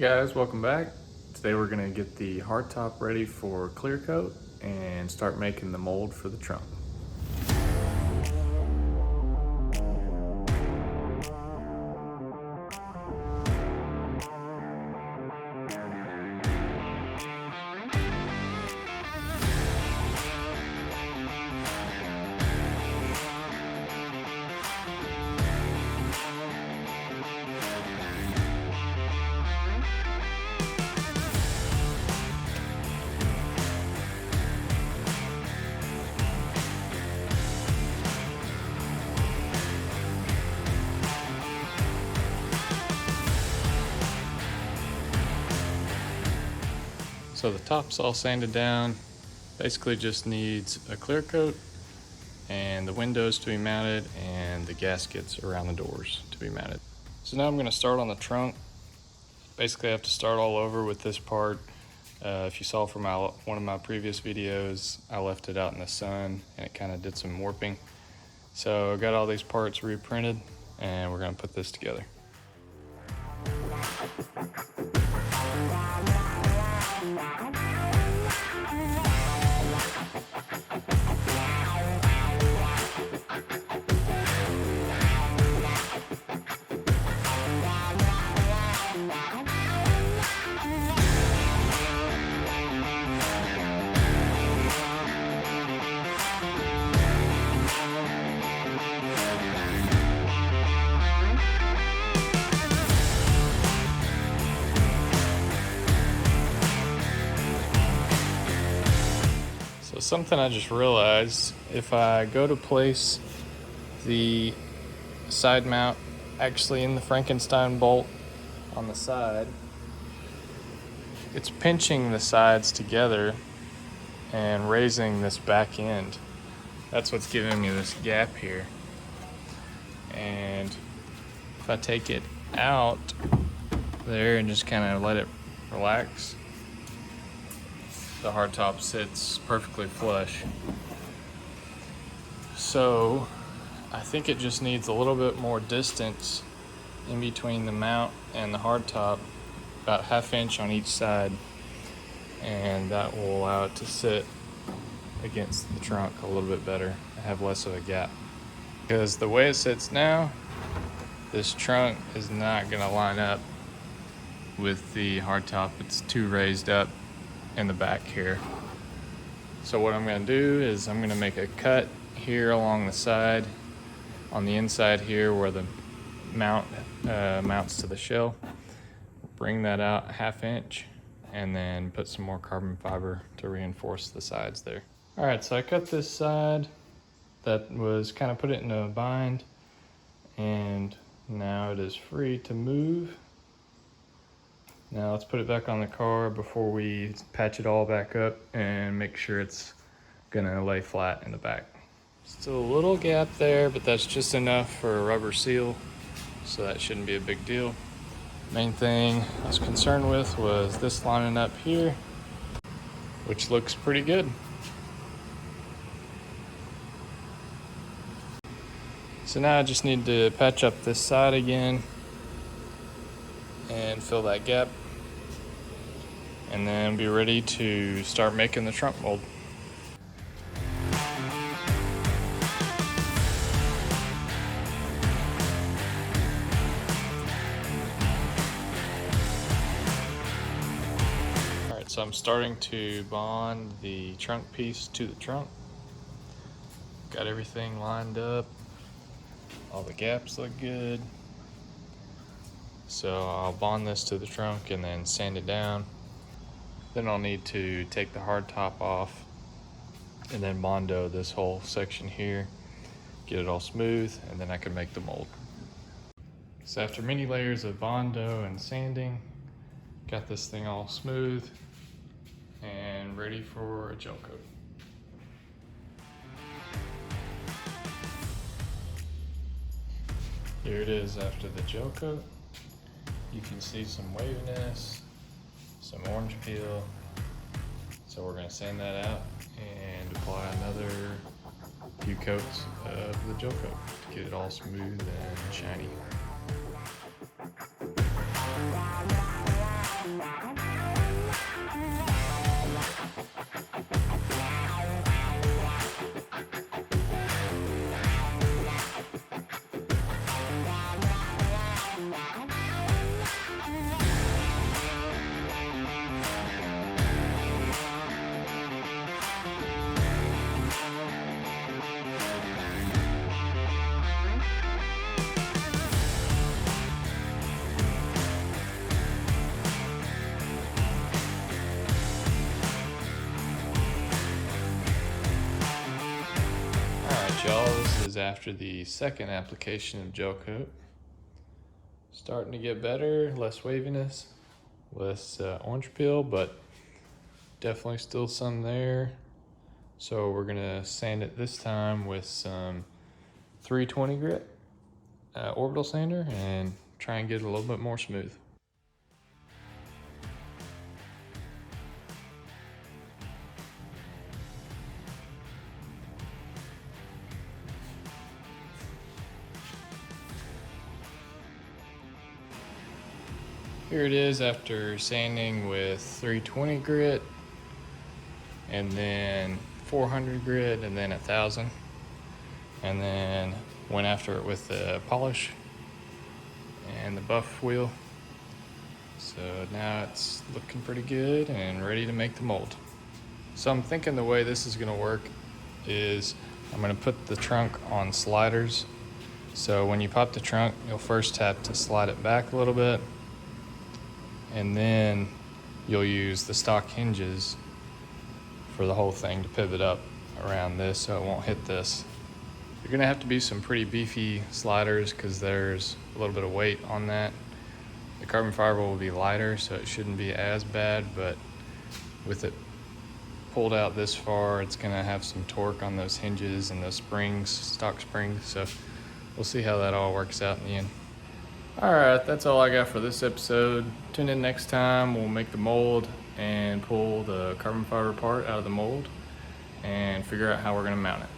guys, welcome back. Today we're going to get the hardtop ready for clear coat and start making the mold for the trunk. So the top's all sanded down, basically just needs a clear coat and the windows to be mounted and the gaskets around the doors to be mounted. So now I'm going to start on the trunk. Basically I have to start all over with this part. If you saw from one of my previous videos, I left it out in the sun and it kind of did some warping. So I got all these parts reprinted and we're going to put this together. Something I just realized, if I go to place the side mount actually in the Frankenstein bolt on the side, it's pinching the sides together and raising this back end. That's what's giving me this gap here. And if I take it out there and just kind of let it relax, the hardtop sits perfectly flush. So I think it just needs a little bit more distance in between the mount and the hardtop, about 1/2 inch on each side, and that will allow it to sit against the trunk a little bit better and have less of a gap. Because the way it sits now, this trunk is not going to line up with the hardtop. It's too raised up in the back here. So what I'm going to do is I'm going to make a cut here along the side, on the inside here where the mount mounts to the shell. Bring that out 1/2 inch and then put some more carbon fiber to reinforce the sides there. Alright, so I cut this side that was kind of put it in a bind, and now it is free to move. Now let's put it back on the car before we patch it all back up and make sure it's gonna lay flat in the back. Still a little gap there, but that's just enough for a rubber seal, so that shouldn't be a big deal. Main thing I was concerned with was this lining up here, which looks pretty good. So now I just need to patch up this side again and fill that gap, and then be ready to start making the trunk mold. Alright, so I'm starting to bond the trunk piece to the trunk. Got everything lined up. All the gaps look good. So I'll bond this to the trunk and then sand it down. Then I'll need to take the hardtop off and then Bondo this whole section here, get it all smooth, and then I can make the mold. So after many layers of Bondo and sanding, got this thing all smooth and ready for a gel coat. Here it is after the gel coat. You can see some waviness, some orange peel. So we're going to sand that out and apply another few coats of the gel coat to get it all smooth and shiny. This is after the second application of gel coat. Starting to get better, less waviness, less orange peel, but definitely still some there. So we're gonna sand it this time with some 320 grit orbital sander and try and get it a little bit more smooth. Here it is after sanding with 320 grit and then 400 grit and then 1000, and then went after it with the polish and the buff wheel. So now it's looking pretty good and ready to make the mold. So I'm thinking the way this is gonna work is I'm gonna put the trunk on sliders. So when you pop the trunk, you'll first have to slide it back a little bit, and then you'll use the stock hinges for the whole thing to pivot up around this so it won't hit this. You're gonna have to be some pretty beefy sliders because there's a little bit of weight on that. The carbon fiber will be lighter, so it shouldn't be as bad, but with it pulled out this far, it's gonna have some torque on those hinges and those springs, stock springs, so we'll see how that all works out in the end. All right, that's all I got for this episode. Tune in next time. We'll make the mold and pull the carbon fiber part out of the mold and figure out how we're gonna mount it.